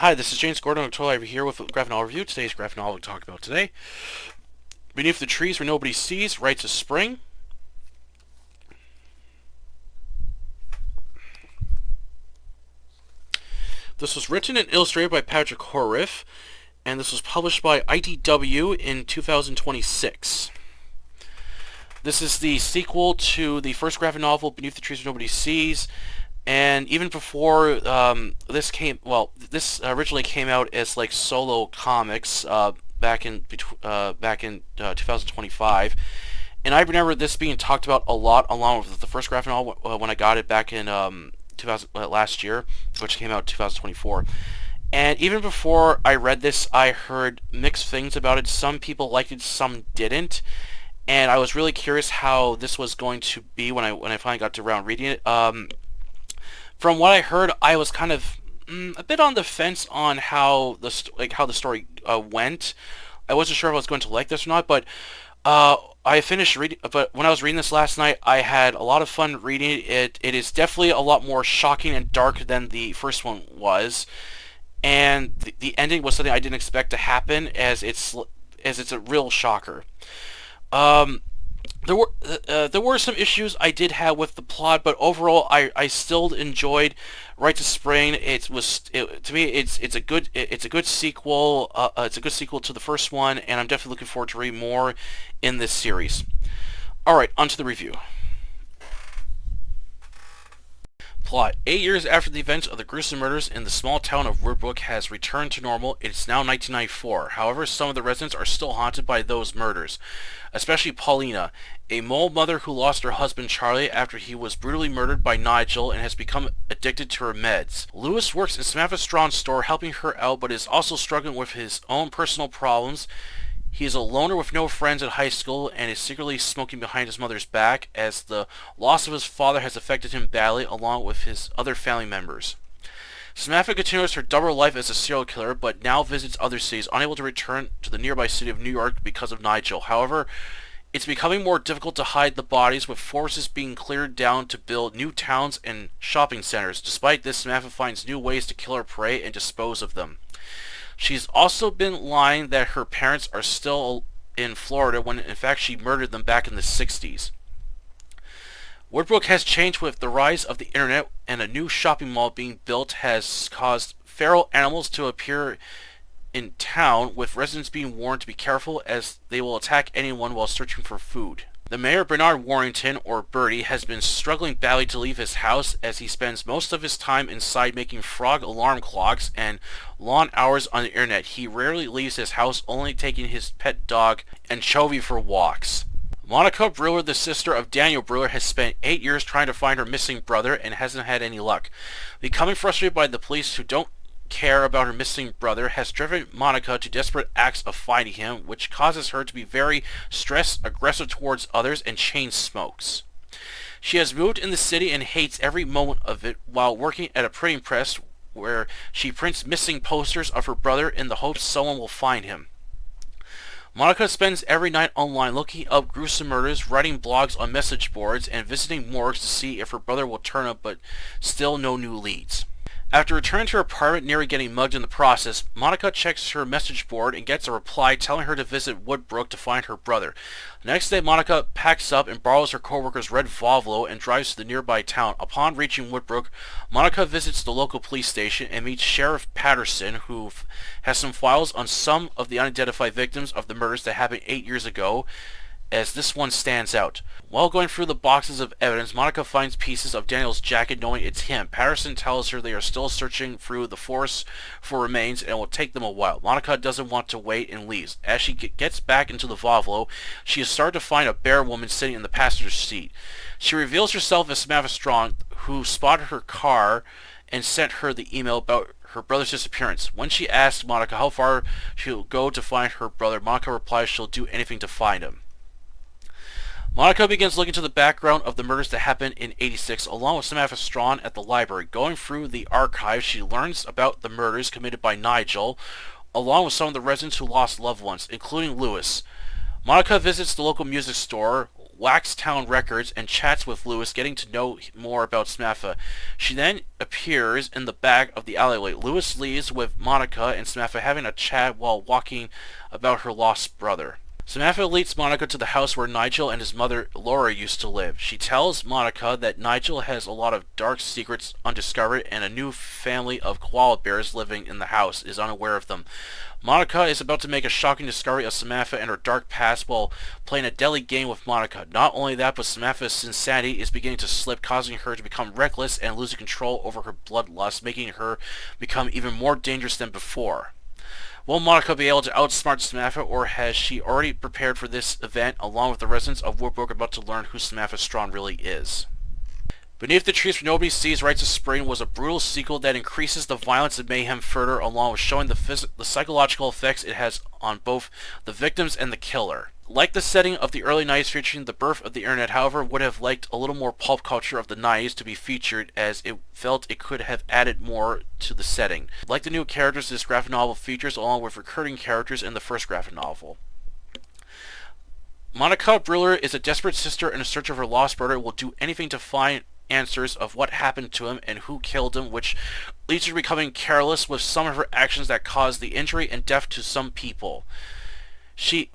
Hi, this is James Gordon. I'm totally over here with a graphic novel review. Today's graphic novel we'll talk about today. Beneath the Trees Where Nobody Sees, Rites of Spring. This was written and illustrated by Patrick Horvath, and this was published by IDW in 2026. This is the sequel to the first graphic novel, Beneath the Trees Where Nobody Sees, and even before this originally came out as like solo comics back in 2025, and I remember this being talked about a lot along with the first graphic novel when I got it back in last year, which came out in 2024. And even before I read this, I heard mixed things about it. Some people liked it, some didn't. And I was really curious how this was going to be when I finally got to around reading it. From what I heard, I was kind of a bit on the fence on how the story went. I wasn't sure if I was going to like this or not, but I finished reading. But when I was reading this last night, I had a lot of fun reading it. It is definitely a lot more shocking and dark than the first one was, and the ending was something I didn't expect to happen, as it's a real shocker. There were some issues I did have with the plot, but overall I still enjoyed Rite to Spring. To me it's a good sequel. It's a good sequel to the first one, and I'm definitely looking forward to reading more in this series. All right, on to the review. Plot. 8 years after the events of the gruesome murders in the small town of Woodbrook has returned to normal, it's now 1994. However, some of the residents are still haunted by those murders, especially Paulina, a mole mother who lost her husband Charlie after he was brutally murdered by Nigel and has become addicted to her meds. Lewis works in Samantha Strawn's store helping her out, but is also struggling with his own personal problems. He is a loner with no friends at high school and is secretly smoking behind his mother's back, as the loss of his father has affected him badly, along with his other family members. Samantha continues her double life as a serial killer, but now visits other cities, unable to return to the nearby city of New York because of Nigel. However, it's becoming more difficult to hide the bodies, with forests being cleared down to build new towns and shopping centers. Despite this, Samantha finds new ways to kill her prey and dispose of them. She's also been lying that her parents are still in Florida when in fact she murdered them back in the 60s. Woodbrook has changed with the rise of the internet, and a new shopping mall being built has caused feral animals to appear in town, with residents being warned to be careful as they will attack anyone while searching for food. The mayor, Bernard Warrington, or Bertie, has been struggling badly to leave his house, as he spends most of his time inside making frog alarm clocks and long hours on the internet. He rarely leaves his house, only taking his pet dog Anchovy for walks. Monica Brewer, the sister of Daniel Brewer, has spent 8 years trying to find her missing brother and hasn't had any luck. Becoming frustrated by the police who don't care about her missing brother has driven Monica to desperate acts of finding him, which causes her to be very stressed, aggressive towards others, and chain smokes. She has moved in the city and hates every moment of it, while working at a printing press where she prints missing posters of her brother in the hopes someone will find him. Monica spends every night online looking up gruesome murders, writing blogs on message boards, and visiting morgues to see if her brother will turn up, but still no new leads. After returning to her apartment, nearly getting mugged in the process, Monica checks her message board and gets a reply telling her to visit Woodbrook to find her brother. The next day, Monica packs up and borrows her coworker's red Volvo and drives to the nearby town. Upon reaching Woodbrook, Monica visits the local police station and meets Sheriff Patterson, who has some files on some of the unidentified victims of the murders that happened 8 years ago, as this one stands out. While going through the boxes of evidence, Monica finds pieces of Daniel's jacket, knowing it's him. Patterson tells her they are still searching through the forest for remains and it will take them a while. Monica doesn't want to wait and leaves. As she gets back into the Volvo, she is started to find a bare woman sitting in the passenger seat. She reveals herself as Samantha Strawn, who spotted her car and sent her the email about her brother's disappearance. When she asks Monica how far she'll go to find her brother, Monica replies she'll do anything to find him. Monica begins looking to the background of the murders that happened in '86, along with Samantha Strawn at the library. Going through the archives, she learns about the murders committed by Nigel, along with some of the residents who lost loved ones, including Lewis. Monica visits the local music store, Waxtown Records and chats with Lewis, getting to know more about Samantha. She then appears in the back of the alleyway. Lewis leaves with Monica and Samantha having a chat while walking about her lost brother. Samantha leads Monica to the house where Nigel and his mother Laura used to live. She tells Monica that Nigel has a lot of dark secrets undiscovered and a new family of koala bears living in the house is unaware of them. Monica is about to make a shocking discovery of Samantha and her dark past while playing a deadly game with Monica. Not only that, but Samantha's insanity is beginning to slip, causing her to become reckless and losing control over her bloodlust, making her become even more dangerous than before. Will Monica be able to outsmart Samantha, or has she already prepared for this event, along with the residents of Woodbrook about to learn who Samantha Strawn really is? Beneath the Trees Where Nobody Sees Rites of Spring was a brutal sequel that increases the violence and mayhem further, along with showing the psychological effects it has on both the victims and the killer. Like the setting of the early 90s featuring the birth of the internet, however, would have liked a little more pulp culture of the 90s to be featured, as it felt it could have added more to the setting. Like the new characters this graphic novel features, along with recurring characters in the first graphic novel. Monica Briller is a desperate sister in search of her lost brother, will do anything to find answers of what happened to him and who killed him, which leads her to becoming careless with some of her actions that cause the injury and death to some people. She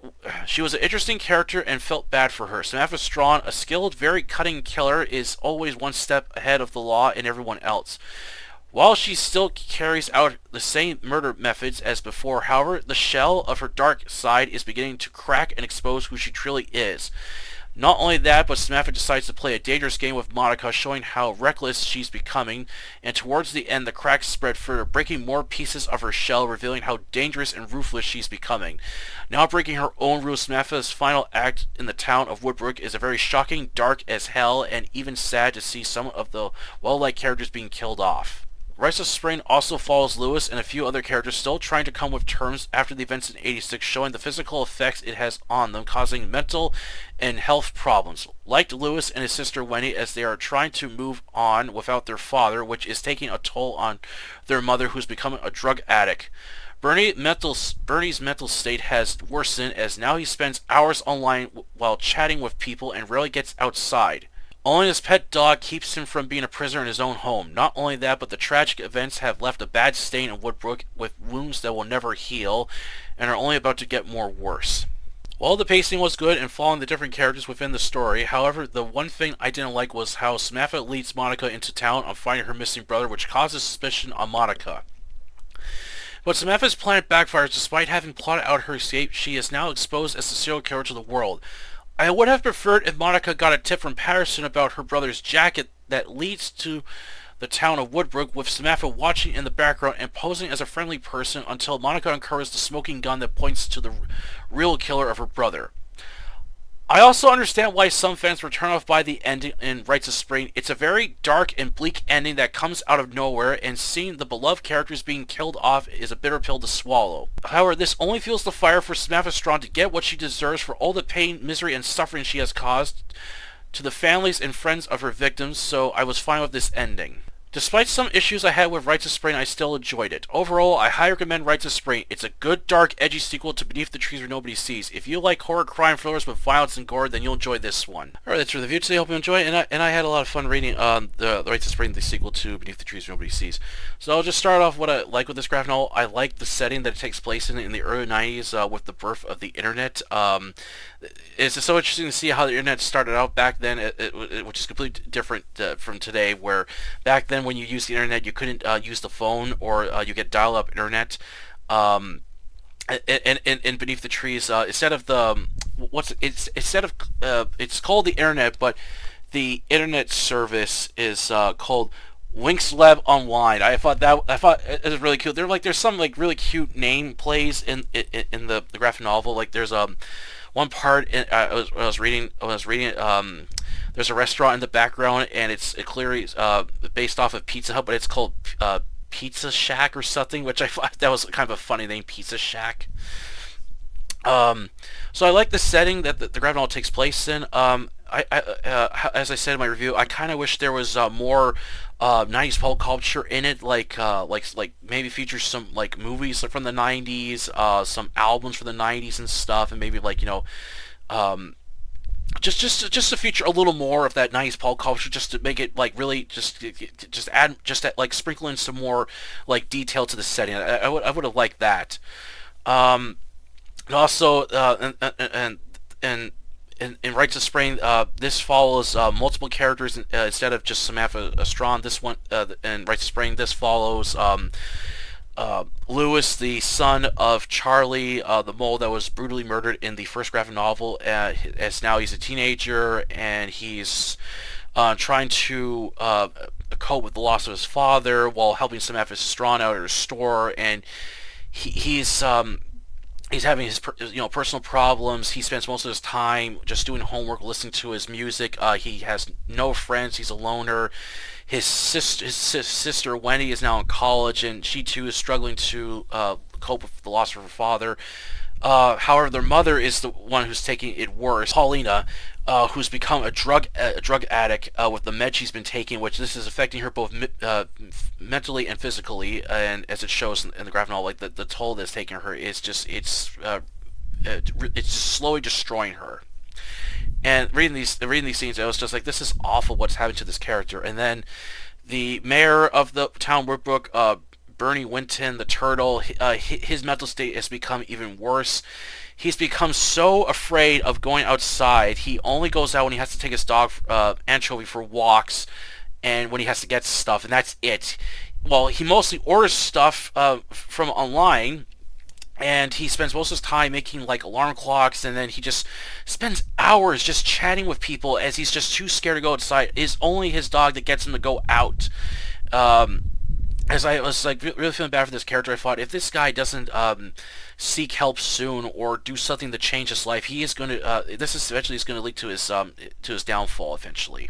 was an interesting character and felt bad for her. Samantha Strawn, a skilled, very cutting killer, is always one step ahead of the law and everyone else. While she still carries out the same murder methods as before, however, the shell of her dark side is beginning to crack and expose who she truly is. Not only that, but Samantha decides to play a dangerous game with Monica, showing how reckless she's becoming, and towards the end the cracks spread further, breaking more pieces of her shell, revealing how dangerous and ruthless she's becoming. Now breaking her own rules, Samantha's final act in the town of Woodbrook is a very shocking, dark as hell, and even sad to see some of the well-liked characters being killed off. Rites of Spring also follows Lewis and a few other characters still trying to come with terms after the events in '86, showing the physical effects it has on them, causing mental and health problems. Like Lewis and his sister Wendy, as they are trying to move on without their father, which is taking a toll on their mother, who's becoming a drug addict. Bernie's mental state has worsened, as now he spends hours online while chatting with people and rarely gets outside. Only his pet dog keeps him from being a prisoner in his own home. Not only that, but the tragic events have left a bad stain in Woodbrook, with wounds that will never heal and are only about to get more worse. While the pacing was good and following the different characters within the story, however, the one thing I didn't like was how Samantha leads Monica into town on finding her missing brother, which causes suspicion on Monica. But Samantha's plan backfires. Despite having plotted out her escape, she is now exposed as the serial killer to the world. I would have preferred if Monica got a tip from Patterson about her brother's jacket that leads to the town of Woodbrook, with Samantha watching in the background and posing as a friendly person until Monica uncovers the smoking gun that points to the real killer of her brother. I also understand why some fans were turned off by the ending in Rites of Spring. It's a very dark and bleak ending that comes out of nowhere, and seeing the beloved characters being killed off is a bitter pill to swallow. However, this only fuels the fire for Samantha Strawn to get what she deserves for all the pain, misery, and suffering she has caused to the families and friends of her victims, so I was fine with this ending. Despite some issues I had with Rites of Spring, I still enjoyed it. Overall, I highly recommend Rites of Spring. It's a good, dark, edgy sequel to Beneath the Trees Where Nobody Sees. If you like horror crime thrillers with violence and gore, then you'll enjoy this one. Alright, that's for the review today. Hope you enjoy it, and I had a lot of fun reading the Rites of Spring, the sequel to Beneath the Trees Where Nobody Sees. So I'll just start off what I like with this graphic novel. I like the setting that it takes place in the early 90s with the birth of the internet. It's just so interesting to see how the internet started out back then, which is completely different from today, where back then when you used the internet you couldn't use the phone, or you get dial-up internet. And Beneath the Trees, instead of the it's called the internet, but the internet service is called Winx Lab Online. I thought it was really cute. There's some like really cute name plays in the graphic novel. Like there's one part I was reading there's a restaurant in the background, and it's clearly based off of Pizza Hut, but it's called Pizza Shack or something, which I thought that was kind of a funny name, Pizza Shack. So I like the setting that the graphic novel takes place in. As I said in my review, I kind of wish there was more 90s pop culture in it, like maybe feature some like movies from the 90s, some albums from the 90s and stuff, and maybe like just to feature a little more of that 90s pop culture, just to make it like really like sprinkle in some more like detail to the setting. I would have liked that. Um, and also, in Rites of Spring, this follows multiple characters instead of just Samantha Strawn. This one, in Rites of Spring, this follows Lewis, the son of Charlie, the mole that was brutally murdered in the first graphic novel. As now he's a teenager and he's trying to cope with the loss of his father while helping Samantha Strawn out at her store, and he's having his personal problems. He spends most of his time just doing homework, listening to his music. He has no friends. He's a loner. His sister Wendy is now in college, and she too is struggling to cope with the loss of her father. However, their mother is the one who's taking it worse. Paulina, who's become a drug addict with the meds she's been taking, which this is affecting her both mentally and physically. And as it shows in the graphic novel, like the toll that's taking her is just it's just slowly destroying her. And reading these scenes, I was just like, this is awful. What's happening to this character? And then the mayor of the town, Woodbrook, Bernie Winton, the turtle, his mental state has become even worse. He's become so afraid of going outside. He only goes out when he has to take his dog, Anchovy, for walks, and when he has to get stuff, and that's it. Well, he mostly orders stuff from online, and he spends most of his time making like alarm clocks, and then he just spends hours just chatting with people as he's just too scared to go outside. It's only his dog that gets him to go out. As I was like really feeling bad for this character, I thought if this guy doesn't seek help soon or do something to change his life, he is going to. This is eventually is going to lead to his downfall eventually.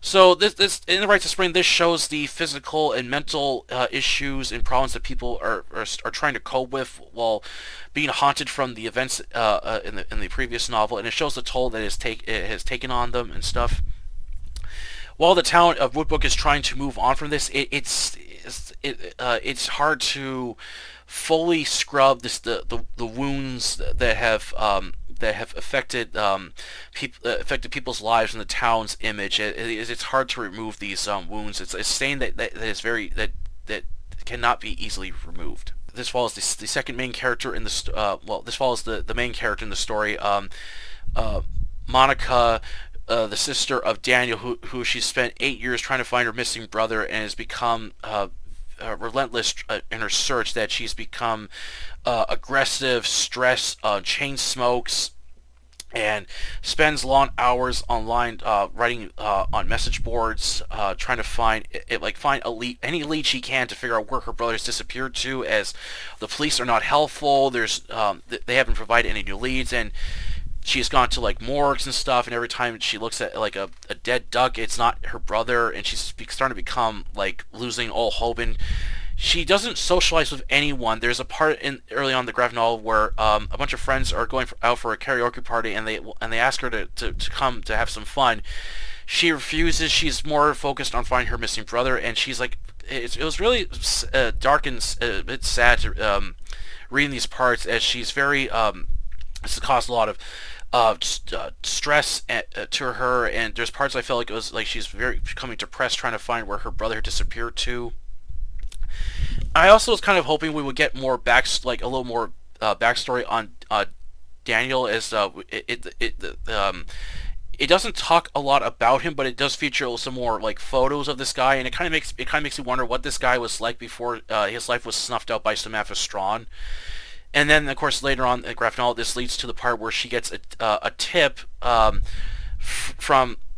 So this in the Rites of Spring, this shows the physical and mental issues and problems that people are trying to cope with while being haunted from the events in the previous novel, and it shows the toll that it has taken on them and stuff. While the town of Woodbrook is trying to move on from this, it's hard to fully scrub the wounds that have affected affected people's lives and the town's image. It's hard to remove these wounds. It's a stain that is that cannot be easily removed. This follows the second main character in the this follows the main character in the story, Monica. The sister of Daniel, who she spent 8 years trying to find her missing brother, and has become relentless in her search. That she's become aggressive, stressed, chain smokes, and spends long hours online writing on message boards, trying to find any lead she can to figure out where her brother has disappeared to. As the police are not helpful, they haven't provided any new leads, and she's gone to like morgues and stuff, and every time she looks at like a dead duck, it's not her brother, and she's starting to become like losing all hope. And she doesn't socialize with anyone. There's a part early on in the graphic novel where a bunch of friends are going out for a karaoke party, and they ask her to come to have some fun. She refuses. She's more focused on finding her missing brother, and she's like, it was really dark and a bit sad to reading these parts, as she's very this has caused a lot of stress to her, and there's parts I felt like it was like she's very becoming depressed trying to find where her brother had disappeared to. I also was kind of hoping we would get more a little more backstory on Daniel, as it doesn't talk a lot about him, but it does feature some more like photos of this guy, and it kind of makes you wonder what this guy was like before his life was snuffed out by Samantha Strawn. And then, of course, later on in the graphic novel, this leads to the part where she gets a tip from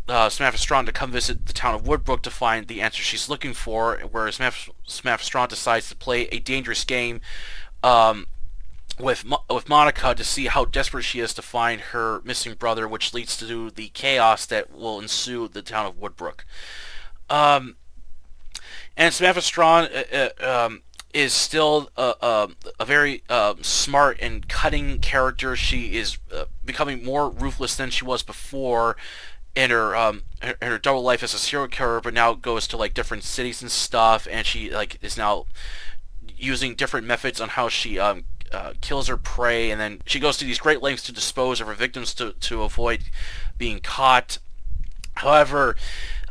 Samantha Strawn to come visit the town of Woodbrook to find the answer she's looking for, where Samantha Strawn decides to play a dangerous game with Monica to see how desperate she is to find her missing brother, which leads to the chaos that will ensue the town of Woodbrook. And Samantha Strawn is still a very smart and cutting character. She is becoming more ruthless than she was before in her double life as a serial killer, but now goes to like different cities and stuff, and she like is now using different methods on how she kills her prey, and then she goes to these great lengths to dispose of her victims to avoid being caught. However,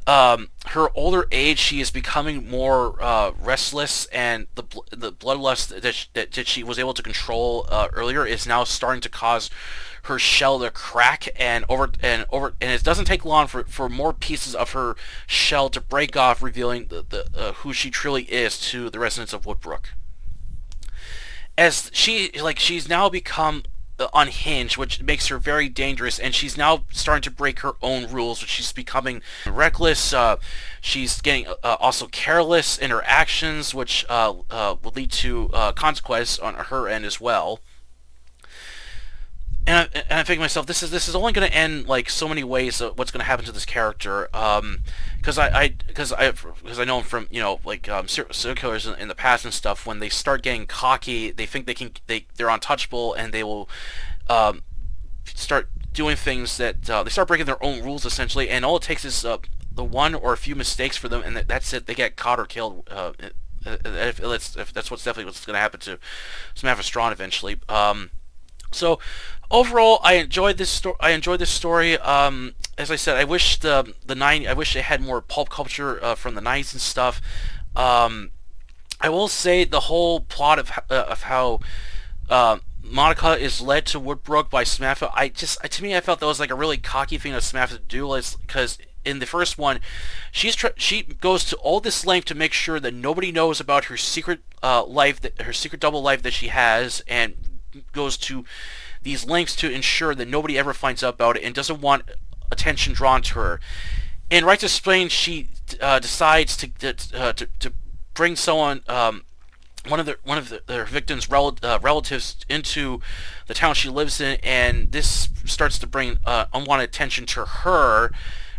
her older age, she is becoming more restless, and the bloodlust that she was able to control earlier is now starting to cause her shell to crack, and it doesn't take long for more pieces of her shell to break off, revealing who she truly is to the residents of Woodbrook. As she's now become unhinged, which makes her very dangerous, and she's now starting to break her own rules, which she's becoming reckless. She's getting also careless in her actions, which will lead to consequence on her end as well. And I think to myself, this is only going to end like so many ways. What's going to happen to this character? Because I know him from serial killers in the past and stuff. When they start getting cocky, they think they're untouchable, and they will start doing things that they start breaking their own rules essentially. And all it takes is the one or a few mistakes for them, and that's it. They get caught or killed. If that's definitely what's going to happen to Samantha Strawn eventually. So overall, I enjoyed this story. As I said, I wish I wish they had more pulp culture from the 90s and stuff. I will say the whole plot of how Monica is led to Woodbrook by Samantha. To me, I felt that was like a really cocky thing of Samantha to do, because in the first one, she goes to all this length to make sure that nobody knows about her secret life, her secret double life that she has, and goes to these lengths to ensure that nobody ever finds out about it and doesn't want attention drawn to her. In Rite to Explain, she decides to bring someone, one of their victims' relatives into the town she lives in, and this starts to bring unwanted attention to her.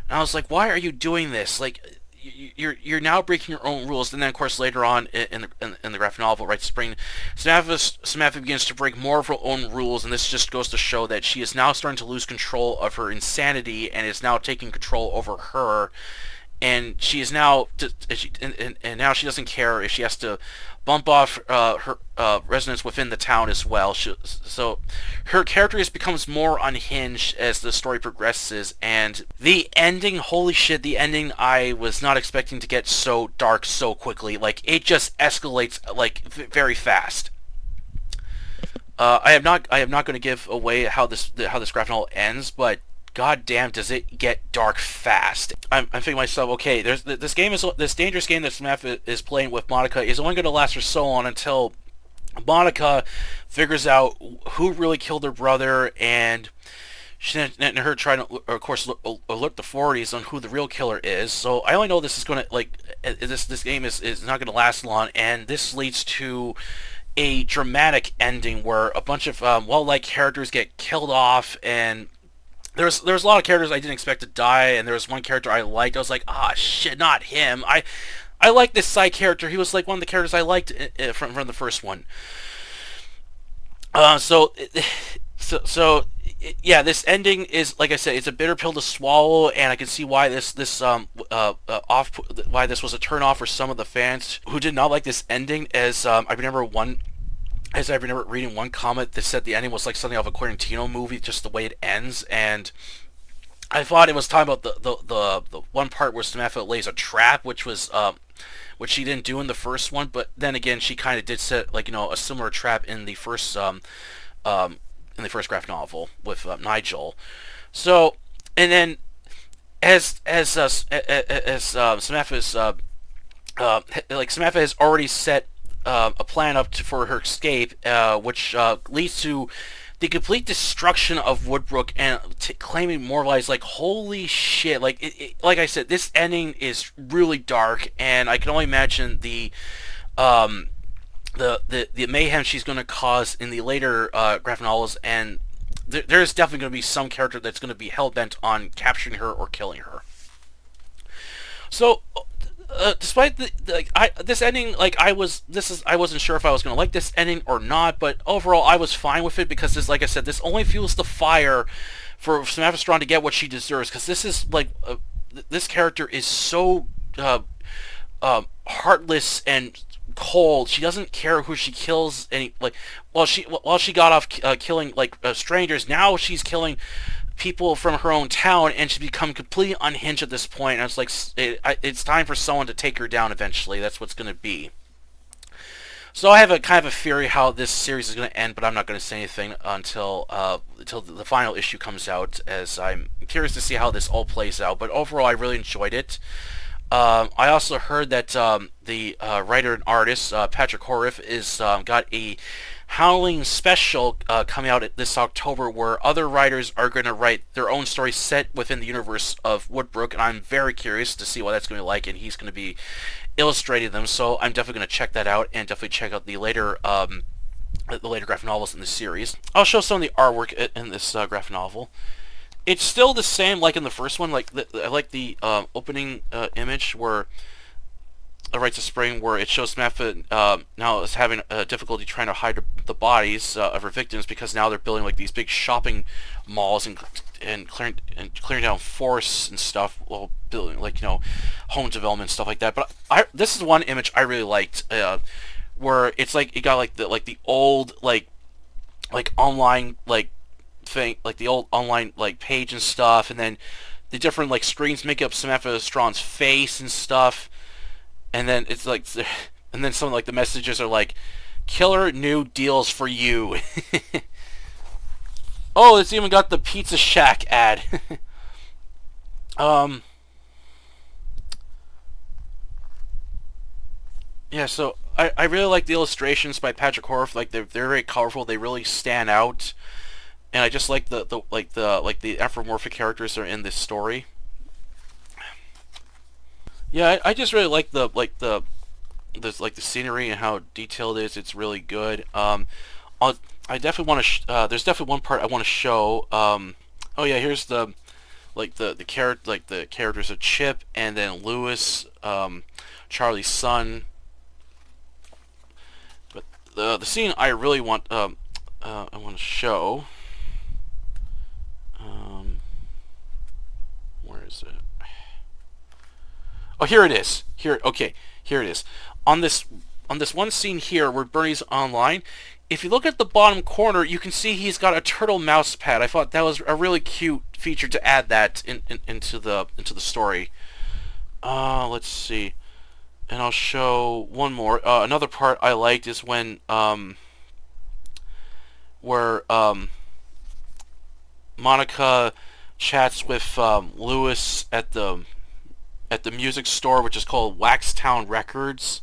And I was like, why are you doing this? Like, you're now breaking your own rules. And then, of course, later on in the graphic novel, Rite to Explain, Samantha begins to break more of her own rules, and this just goes to show that she is now starting to lose control of her insanity, and is now taking control over her. And she is now, and now she doesn't care if she has to bump off her residents within the town as well. So her character just becomes more unhinged as the story progresses. And the ending, holy shit, the ending, I was not expecting to get so dark so quickly. Like, it just escalates like very fast. I am not going to give away how this graphic novel ends, but god damn, does it get dark fast. I'm thinking to myself, okay, this dangerous game that Samantha is playing with Monica is only going to last for so long until Monica figures out who really killed her brother, and her trying to, of course, alert the authorities on who the real killer is. So I only know this is going to, this game is not going to last long, and this leads to a dramatic ending where a bunch of well-liked characters get killed off, and there was a lot of characters I didn't expect to die, and there was one character I liked. I was like, ah, shit, not him. I like this side character. He was like one of the characters I liked from the first one. Yeah, this ending is, like I said, it's a bitter pill to swallow, and I can see why why this was a turn off for some of the fans who did not like this ending. As I remember reading one comment that said the ending was like something of a Quarantino movie, just the way it ends, and I thought it was talking about the one part where Samantha lays a trap, which she didn't do in the first one, but then again, she kind of did set a similar trap in the first graphic novel with Nigel. So, and then as Samantha's Samantha has already set a plan up for her escape, which leads to the complete destruction of Woodbrook and claiming more lives. Like, holy shit! Like I said, this ending is really dark, and I can only imagine the mayhem she's going to cause in the later graphic novels, and there's definitely going to be some character that's going to be hell-bent on capturing her or killing her. So, despite this ending, I wasn't sure if I was going to like this ending or not, but overall I was fine with it, because this, like I said, this only fuels the fire for Samantha Strawn to get what she deserves, because this is this character is so heartless and cold. She doesn't care who she kills. Any like, while she got off killing like strangers, now she's killing people from her own town, and she's become completely unhinged at this point. And it's like it's time for someone to take her down eventually. That's what's going to be. So I have a kind of a theory how this series is going to end, but I'm not going to say anything until the final issue comes out, as I'm curious to see how this all plays out. But overall, I really enjoyed it. I also heard that the writer and artist Patrick Horvath is got a Howling special coming out this October, where other writers are going to write their own stories set within the universe of Woodbrook, and I'm very curious to see what that's going to be like. And he's going to be illustrating them, so I'm definitely going to check that out, and definitely check out the later graphic novels in the series. I'll show some of the artwork in this graphic novel. It's still the same like in the first one. I like the opening image where Rites of Spring, where it shows Samantha now is having difficulty trying to hide the bodies of her victims, because now they're building like these big shopping malls and clearing down forests and stuff, while building like, you know, home development stuff like that. But this is one image I really liked, where it's like it got like the old like online thing, like the old online like page and stuff, and then the different like screens make up Samantha Strawn's face and stuff, and then it's like, and then some like the messages are like, "Killer new deals for you." Oh, it's even got the Pizza Shack ad. Yeah, so I really like the illustrations by Patrick Horvath. Like they're very colorful. They really stand out. And I just like the anthropomorphic characters that are in this story. Yeah, I just really like the scenery and how detailed it is. It's really good. I definitely want to. There's definitely one part I want to show. Oh yeah, here's the characters of Chip, and then Lewis, Charlie's son. But the scene I really want I want to show. Where is it? Oh, here it is. Okay, here it is. On this one scene here where Bernie's online, if you look at the bottom corner, you can see he's got a turtle mouse pad. I thought that was a really cute feature to add that into the story. Let's see. And I'll show one more. Another part I liked is when where Monica chats with Lewis at the music store, which is called Waxtown Records.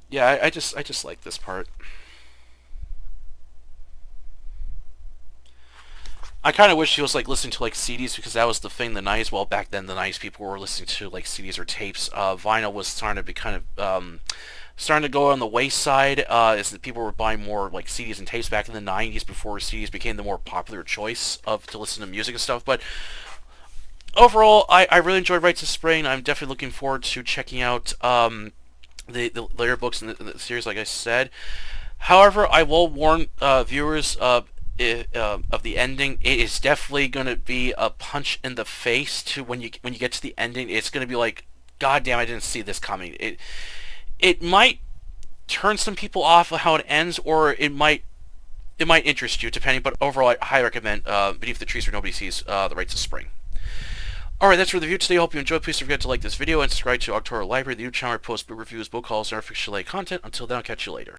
Yeah, I just like this part. I kind of wish he was like listening to like CDs, because that was the thing the 90s. Well, back then the 90s people were listening to like CDs or tapes. Vinyl was starting to be kind of starting to go on the wayside, as the people were buying more like CDs and tapes back in the 90s, before CDs became the more popular choice to listen to music and stuff. But overall, I really enjoyed Rites of Spring. I'm definitely looking forward to checking out the later books in the series, like I said. However, I will warn viewers of the ending. It is definitely going to be a punch in the face to when you get to the ending. It's going to be like, God damn, I didn't see this coming. It might turn some people off of how it ends, or it might interest you, depending. But overall, I highly recommend Beneath the Trees Where Nobody Sees the Rites of Spring. Alright, that's for the review today. I hope you enjoyed. Please don't forget to like this video and subscribe to October Library, the new channel where I post book reviews, book hauls, and our fiction-related content. Until then, I'll catch you later.